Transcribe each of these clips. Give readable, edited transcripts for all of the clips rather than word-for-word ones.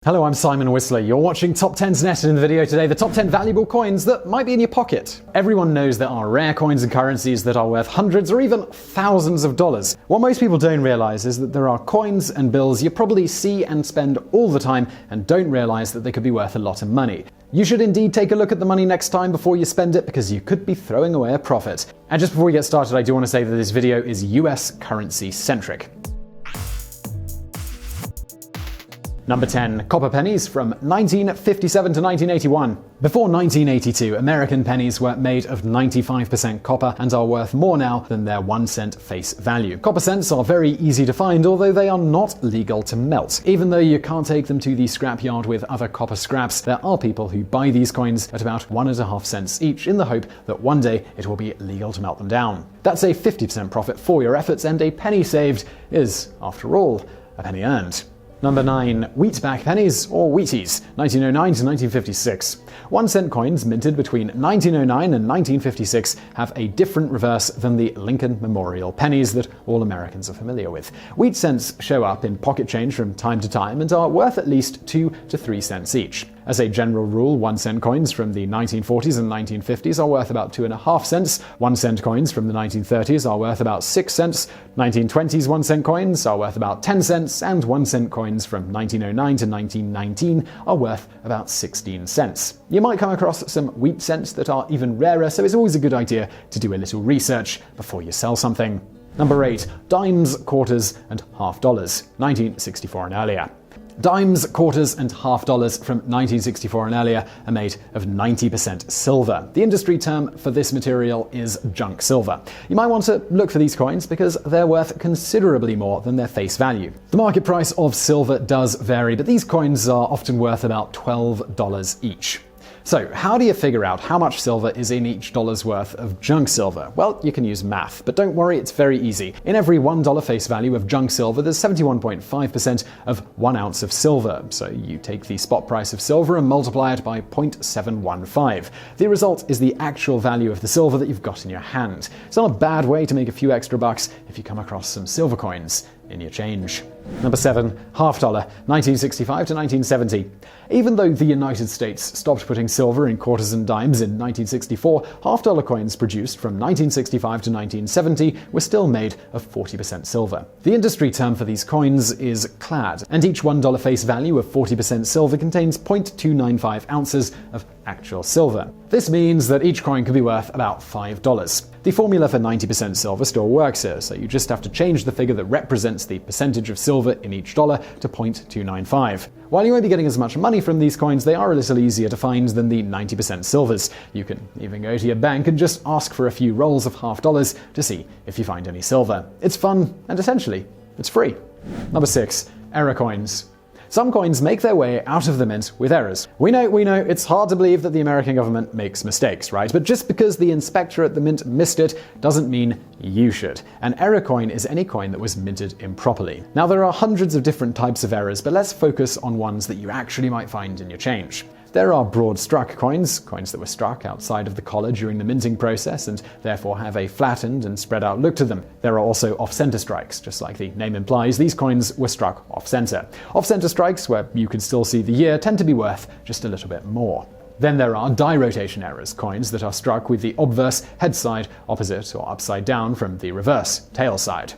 Hello, I'm Simon Whistler. You're watching TopTenzNet, and in the video today, the top 10 valuable coins that might be in your pocket. Everyone knows there are rare coins and currencies that are worth hundreds or even thousands of dollars. What most people don't realize is that there are coins and bills you probably see and spend all the time and don't realize that they could be worth a lot of money. You should indeed take a look at the money next time before you spend it, because you could be throwing away a profit. And just before we get started, I do want to say that this video is US currency centric. Number 10. Copper pennies from 1957 to 1981. Before 1982, American pennies were made of 95% copper and are worth more now than their 1 cent face value. Copper cents are very easy to find, although they are not legal to melt. Even though you can't take them to the scrapyard with other copper scraps, there are people who buy these coins at about 1.5 cents each in the hope that one day it will be legal to melt them down. That's a 50% profit for your efforts, and a penny saved is, after all, a penny earned. Number 9. Wheatback pennies, or Wheaties, 1909 to 1956. 1 cent coins minted between 1909 and 1956 have a different reverse than the Lincoln Memorial pennies that all Americans are familiar with. Wheat cents show up in pocket change from time to time and are worth at least 2 to 3 cents each. As a general rule, 1 cent coins from the 1940s and 1950s are worth about 2.5 cents. 1 cent coins from the 1930s are worth about 6 cents. 1920s 1 cent coins are worth about 10 cents, and 1 cent coins from 1909 to 1919 are worth about 16 cents. You might come across some wheat cents that are even rarer, so it's always a good idea to do a little research before you sell something. Number 8. Dimes, quarters, and half dollars, 1964 and earlier. Dimes, quarters, and half dollars from 1964 and earlier are made of 90% silver. The industry term for this material is junk silver. You might want to look for these coins because they're worth considerably more than their face value. The market price of silver does vary, but these coins are often worth about $12 each. So, how do you figure out how much silver is in each dollar's worth of junk silver? Well, you can use math, but don't worry, it's very easy. In every $1 face value of junk silver, there's 71.5% of 1 ounce of silver. So you take the spot price of silver and multiply it by 0.715. The result is the actual value of the silver that you've got in your hand. It's not a bad way to make a few extra bucks if you come across some silver coins in your change. Number 7. Half dollar, 1965 to 1970. Even though the United States stopped putting silver in quarters and dimes in 1964, half-dollar coins produced from 1965 to 1970 were still made of 40% silver. The industry term for these coins is clad, and each $1 face value of 40% silver contains 0.295 ounces of actual silver. This means that each coin could be worth about $5. The formula for 90% silver still works here, so you just have to change the figure that represents the percentage of silver in each dollar to 0.295. While you won't be getting as much money from these coins, they are a little easier to find than the 90% silvers. You can even go to your bank and just ask for a few rolls of half dollars to see if you find any silver. It's fun, and essentially, it's free. Number 6. Error coins. Some coins make their way out of the mint with errors. We know, it's hard to believe that the American government makes mistakes, right? But just because the inspector at the mint missed it doesn't mean you should. An error coin is any coin that was minted improperly. Now, there are hundreds of different types of errors, but let's focus on ones that you actually might find in your change. There are broad-struck coins that were struck outside of the collar during the minting process and therefore have a flattened and spread out look to them. There are also off-center strikes. Just like the name implies, these coins were struck off-center. Off-center strikes, where you can still see the year, tend to be worth just a little bit more. Then there are die rotation errors, coins that are struck with the obverse head side opposite or upside down from the reverse tail side.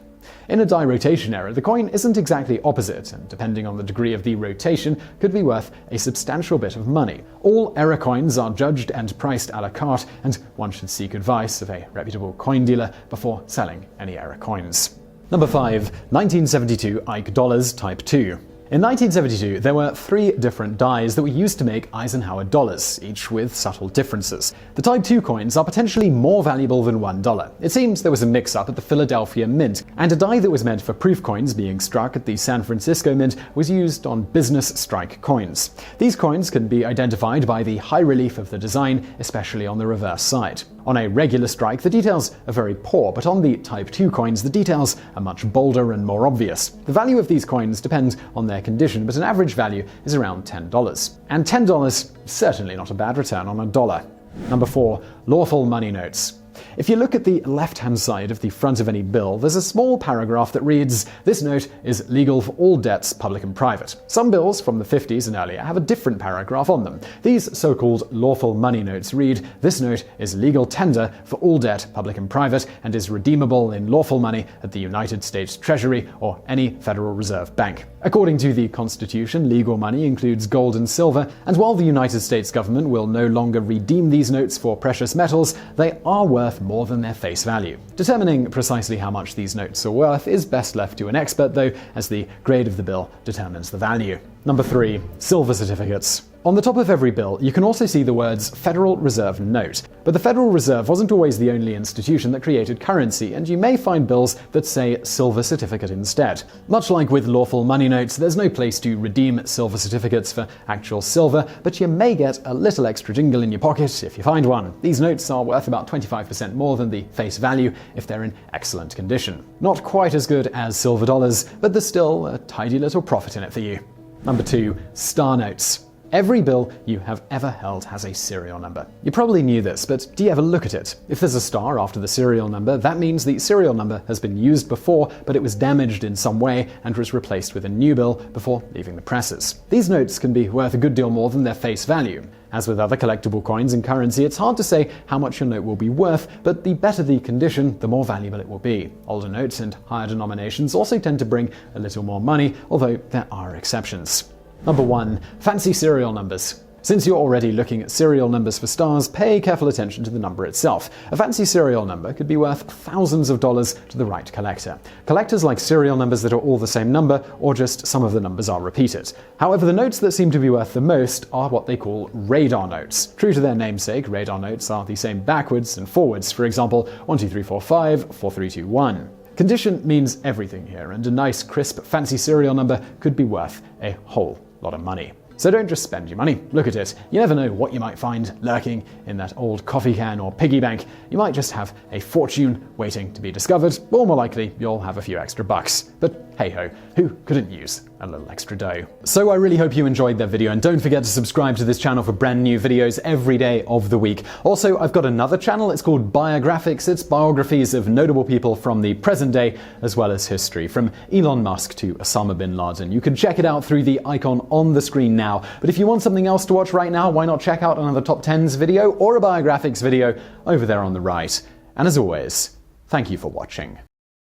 In a die rotation error, the coin isn't exactly opposite, and depending on the degree of the rotation, could be worth a substantial bit of money. All error coins are judged and priced a la carte, and one should seek advice of a reputable coin dealer before selling any error coins. Number 5. 1972 Ike Dollars Type 2. In 1972, there were 3 different dies that were used to make Eisenhower dollars, each with subtle differences. The Type 2 coins are potentially more valuable than $1. It seems there was a mix-up at the Philadelphia Mint, and a die that was meant for proof coins being struck at the San Francisco Mint was used on business strike coins. These coins can be identified by the high relief of the design, especially on the reverse side. On a regular strike, the details are very poor, but on the Type 2 coins, the details are much bolder and more obvious. The value of these coins depends on their condition, but an average value is around $10. And $10 certainly not a bad return on a dollar. Number 4. Lawful money notes. If you look at the left-hand side of the front of any bill, there's a small paragraph that reads, "This note is legal for all debts, public and private." Some bills from the 50s and earlier have a different paragraph on them. These so-called lawful money notes read, "This note is legal tender for all debt, public and private, and is redeemable in lawful money at the United States Treasury or any Federal Reserve Bank." According to the Constitution, legal money includes gold and silver, and while the United States government will no longer redeem these notes for precious metals, they are worth more than their face value. Determining precisely how much these notes are worth is best left to an expert, though, as the grade of the bill determines the value. Number 3. Silver certificates. On the top of every bill, you can also see the words Federal Reserve Note. But the Federal Reserve wasn't always the only institution that created currency, and you may find bills that say silver certificate instead. Much like with lawful money notes, there's no place to redeem silver certificates for actual silver, but you may get a little extra jingle in your pocket if you find one. These notes are worth about 25% more than the face value if they're in excellent condition. Not quite as good as silver dollars, but there's still a tidy little profit in it for you. Number 2. Star notes. Every bill you have ever held has a serial number. You probably knew this, but do you ever look at it? If there's a star after the serial number, that means the serial number has been used before, but it was damaged in some way and was replaced with a new bill before leaving the presses. These notes can be worth a good deal more than their face value. As with other collectible coins and currency, it's hard to say how much your note will be worth, but the better the condition, the more valuable it will be. Older notes and higher denominations also tend to bring a little more money, although there are exceptions. Number 1. Fancy serial numbers. Since you're already looking at serial numbers for stars, pay careful attention to the number itself. A fancy serial number could be worth thousands of dollars to the right collector. Collectors like serial numbers that are all the same number, or just some of the numbers are repeated. However, the notes that seem to be worth the most are what they call radar notes. True to their namesake, radar notes are the same backwards and forwards. For example, 1, 2, 3, 4, 5, 4, 3, 2, 1. Condition means everything here, and a nice, crisp, fancy serial number could be worth a whole lot of money. So don't just spend your money, look at it. You never know what you might find lurking in that old coffee can or piggy bank. You might just have a fortune waiting to be discovered, or more likely, you'll have a few extra bucks. But hey-ho, who couldn't use a little extra dough? So I really hope you enjoyed that video, and don't forget to subscribe to this channel for brand new videos every day of the week. Also, I've got another channel, it's called Biographics. It's biographies of notable people from the present day as well as history, from Elon Musk to Osama bin Laden. You can check it out through the icon on the screen now. But if you want something else to watch right now, why not check out another TopTenz video or a Biographics video over there on the right. And as always, thank you for watching.